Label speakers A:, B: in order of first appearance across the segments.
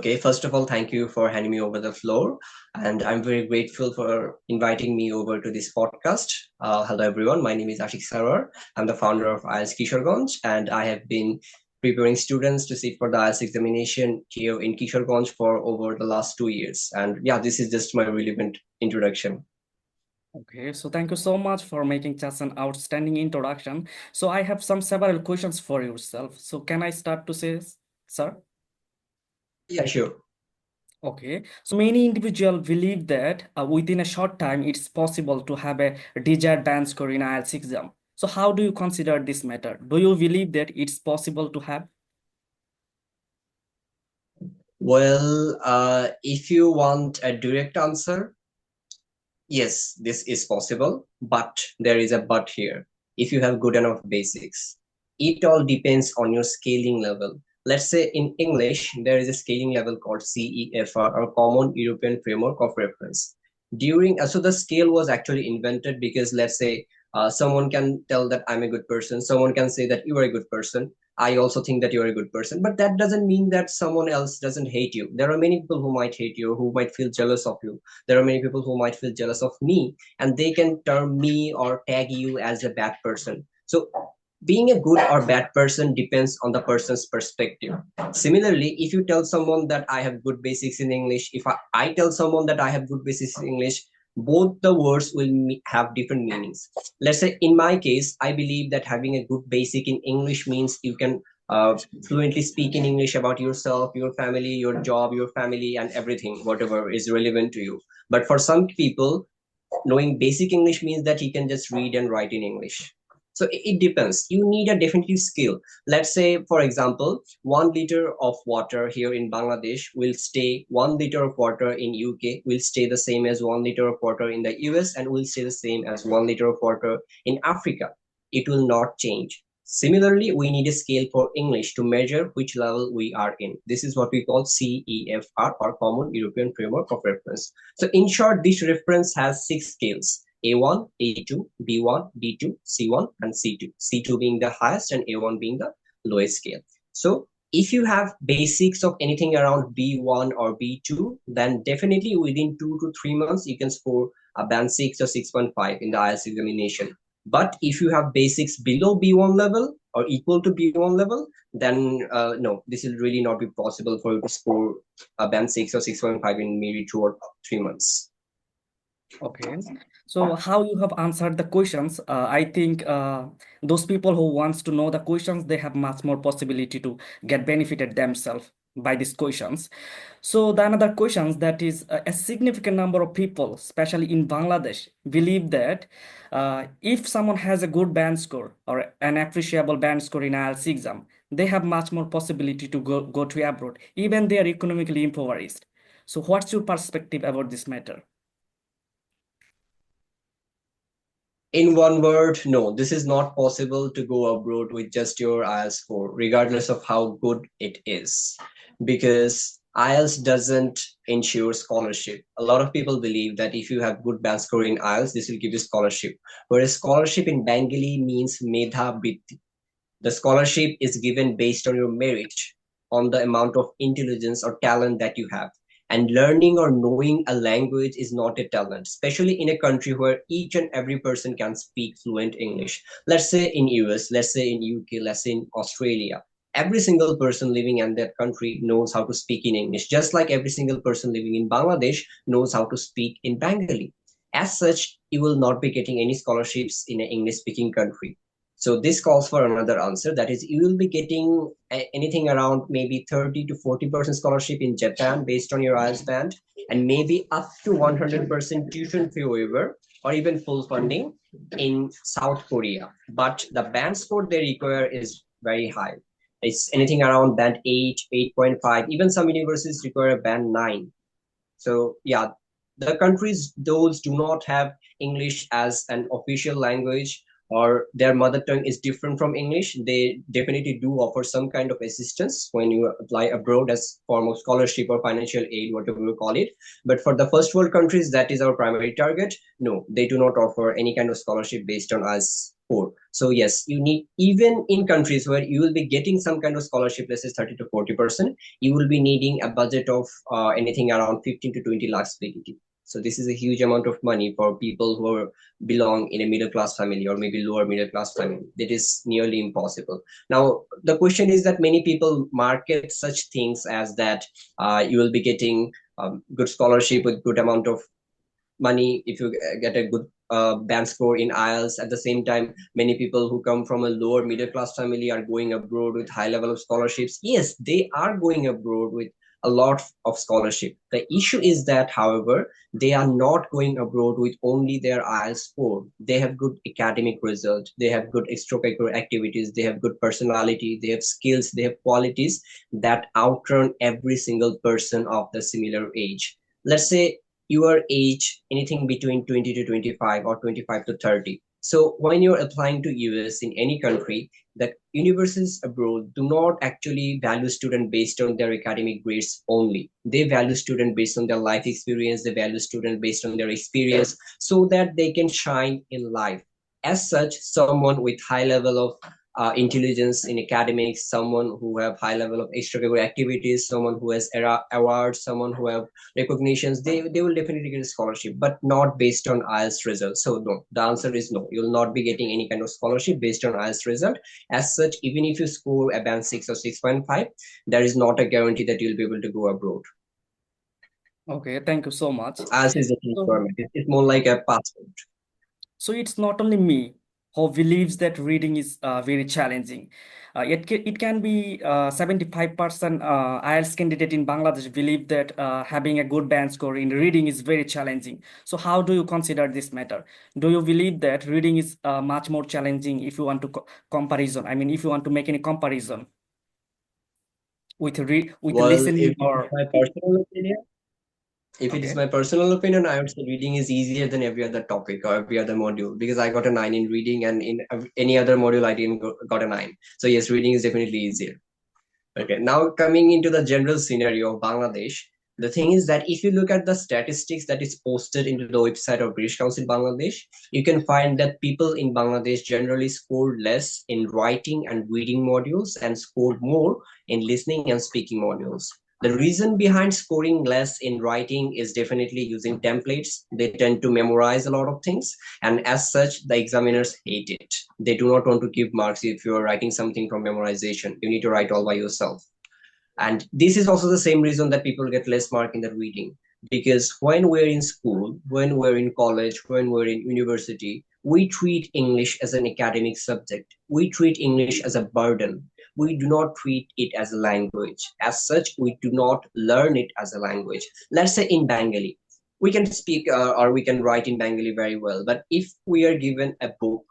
A: Okay, first of all, thank you for handing me over the floor. And I'm very grateful for inviting me over to this podcast. Hello, everyone. My name is Ashik Sarwar. I'm the founder of IELTS Kishoreganj, and I have been preparing students to sit for the IELTS examination here in Kishoreganj for over the last 2 years. And yeah, this is just my relevant introduction.
B: Okay, so thank you so much for making just an outstanding introduction. So I have several questions for yourself. So can I start to say, sir?
A: Yeah, sure.
B: Okay, so many individuals believe that within a short time it's possible to have a desired band score in IELTS exam. So how do you consider this matter? Do you believe that it's possible to have?
A: Well, if you want a direct answer, yes, this is possible, but there is a but here. If you have good enough basics, it all depends on your scaling level. Let's say in English, there is a scaling level called CEFR or Common European Framework of Reference. So the scale was actually invented because let's say someone can tell that I'm a good person, someone can say that you are a good person. I also think that you're a good person, but that doesn't mean that someone else doesn't hate you. There are many people who might hate you, who might feel jealous of you. There are many people who might feel jealous of me, and they can term me or tag you as a bad person. So being a good or bad person depends on the person's perspective. Similarly, if you tell someone that I have good basics in English, if I tell someone that I have good basics in English, both the words will have different meanings. Let's say in my case, I believe that having a good basic in English means you can fluently speak in English about yourself, your family, your job, your family, and everything, whatever is relevant to you. But for some people, knowing basic English means that he can just read and write in English. So it depends. You need a definitely skill. Let's say, for example, 1 liter of water here in Bangladesh will stay 1 liter of water in UK will stay the same as 1 liter of water in the US and will stay the same as 1 liter of water in Africa. It will not change. Similarly, we need a scale for English to measure which level we are in. This is what we call CEFR or Common European Framework of Reference. So in short, this reference has 6 scales: A1, A2, B1, B2, C1, and C2. C2 being the highest and A1 being the lowest scale. So if you have basics of anything around B1 or B2, then definitely within 2 to 3 months, you can score a band 6 or 6.5 in the IELTS examination. But if you have basics below B1 level or equal to B1 level, then no, this will really not be possible for you to score a band 6 or 6.5 in maybe 2 or 3 months.
B: Okay, so how you have answered the questions, I think those people who wants to know the questions, they have much more possibility to get benefited themselves by these questions. So the another questions that is a significant number of people, especially in Bangladesh, believe that if someone has a good band score or an appreciable band score in IELTS exam, they have much more possibility to go to abroad, even they are economically impoverished. So what's your perspective about this matter?
A: In one word, no, this is not possible to go abroad with just your IELTS score, regardless of how good it is, because IELTS doesn't ensure scholarship. A lot of people believe that if you have good band score in IELTS, this will give you scholarship. Whereas scholarship in Bengali means medha britti. The scholarship is given based on your merit, on the amount of intelligence or talent that you have. And learning or knowing a language is not a talent, especially in a country where each and every person can speak fluent English. Let's say in US, let's say in UK, let's say in Australia. Every single person living in that country knows how to speak in English, just like every single person living in Bangladesh knows how to speak in Bengali. As such, you will not be getting any scholarships in an English speaking country. So this calls for another answer. That is, you will be getting anything around maybe 30 to 40% scholarship in Japan based on your IELTS band, and maybe up to 100% tuition fee waiver or even full funding in South Korea. But the band score they require is very high. It's anything around band 8, 8.5. Even some universities require a band 9. So yeah, the countries those do not have English as an official language or their mother tongue is different from English, they definitely do offer some kind of assistance when you apply abroad as form of scholarship or financial aid, whatever you call it. But for the first world countries, that is our primary target. No, they do not offer any kind of scholarship based on us poor. So yes, you need, even in countries where you will be getting some kind of scholarship, let's say 30 to 40%, you will be needing a budget of anything around 15 to 20 lakhs BDT. So this is a huge amount of money for people who belong in a middle class family or maybe lower middle class family. That is nearly impossible. Now, the question is that many people market such things as that you will be getting good scholarship with good amount of money if you get a good band score in IELTS. At the same time, many people who come from a lower middle class family are going abroad with high level of scholarships. Yes, they are going abroad with a lot of scholarship. The issue is that, however, they are not going abroad with only their IELTS score. They have good academic results, they have good extracurricular activities, they have good personality, they have skills, they have qualities that outrun every single person of the similar age. Let's say your age anything between 20 to 25 or 25 to 30. So when you're applying to US in any country, the universities abroad do not actually value student based on their academic grades only. They value student based on their life experience, they value student based on their experience, so that they can shine in life. As such, someone with high level of intelligence in academics, someone who have high level of extracurricular activities, someone who has awards, someone who have recognitions, they will definitely get a scholarship, but not based on IELTS results. So no, the answer is no. You'll not be getting any kind of scholarship based on IELTS result. As such, even if you score a band 6 or 6.5, there is not a guarantee that you'll be able to go abroad.
B: Okay, thank you so much.
A: IELTS is a
B: So,
A: requirement. It's more like a passport.
B: so it's not only me who believes that reading is very challenging. It can be 75% IELTS candidate in Bangladesh believe that having a good band score in reading is very challenging. So how do you consider this matter? Do you believe that reading is much more challenging if you want to comparison? I mean, if you want to make any comparison with
A: Well,
B: listening
A: if it is
B: or
A: my personal opinion, if it is
B: okay.
A: my personal opinion, I would say reading is easier than every other topic or every other module, because I got a 9 in reading, and in any other module I didn't got a 9. So yes, reading is definitely easier. Okay, now coming into the general scenario of Bangladesh, the thing is that if you look at the statistics that is posted into the website of British Council Bangladesh, you can find that people in Bangladesh generally scored less in writing and reading modules and scored more in listening and speaking modules. The reason behind scoring less in writing is definitely using templates. They tend to memorize a lot of things, and as such, the examiners hate it. They do not want to give marks if you're writing something from memorization. You need to write all by yourself. And this is also the same reason that people get less mark in the reading, because when we're in school, when we're in college, when we're in university, we treat English as an academic subject. We treat English as a burden. We do not treat it as a language. As such, we do not learn it as a language. Let's say in Bengali, we can speak or we can write in Bengali very well, but if we are given a book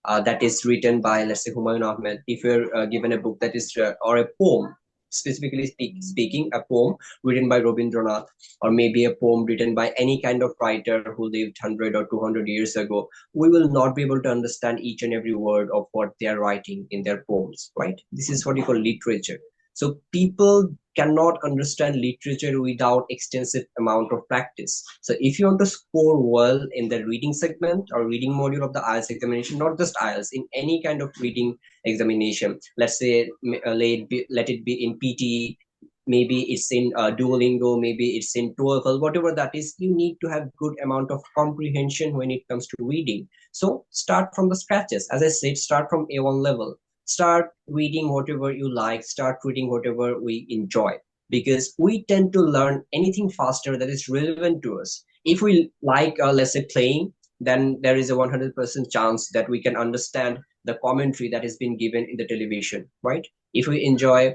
A: that is written by, let's say, Humayun Ahmed, if you're given a book that is, or a poem, specifically speaking, a poem written by Rabindranath, or maybe a poem written by any kind of writer who lived 100 or 200 years ago, we will not be able to understand each and every word of what they are writing in their poems, right? This is what you call literature. So people cannot understand literature without extensive amount of practice. So if you want to score well in the reading segment or reading module of the IELTS examination, not just IELTS, in any kind of reading examination, let's say let it be in PTE, maybe it's in Duolingo, maybe it's in TOEFL, whatever that is, you need to have good amount of comprehension when it comes to reading. So start from the scratches. As I said, start from A1 level. Start reading whatever you like, start reading whatever we enjoy, because we tend to learn anything faster that is relevant to us. If we like, let's say, playing, then there is a 100% chance that we can understand the commentary that has been given in the television, right? If we enjoy,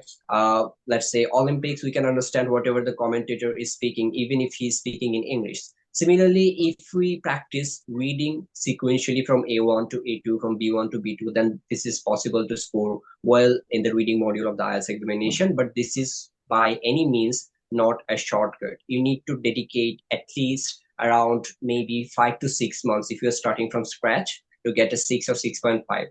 A: let's say, Olympics, we can understand whatever the commentator is speaking, even if he's speaking in English. Similarly, if we practice reading sequentially from A1 to A2, from B1 to B2, then this is possible to score well in the reading module of the IELTS examination. But this is by any means not a shortcut. You need to dedicate at least around maybe 5 to 6 months if you're starting from scratch to get a 6 or 6.5.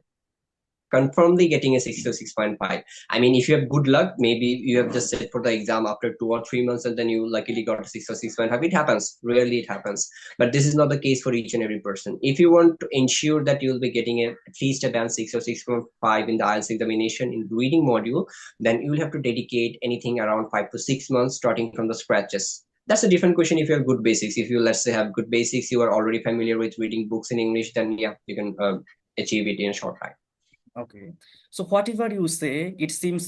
A: confirmedly getting a 6 or 6.5. I mean, if you have good luck, maybe you have just set for the exam after 2 or 3 months and then you luckily got a 6 or 6.5. It happens. Rarely it happens. But this is not the case for each and every person. If you want to ensure that you will be getting at least a band 6 or 6.5 in the IELTS examination in reading module, then you will have to dedicate anything around 5 to 6 months starting from the scratches. That's a different question if you have good basics. If you, let's say, have good basics, you are already familiar with reading books in English, then yeah, you can achieve it in a short time.
B: Okay. So whatever you say, it seems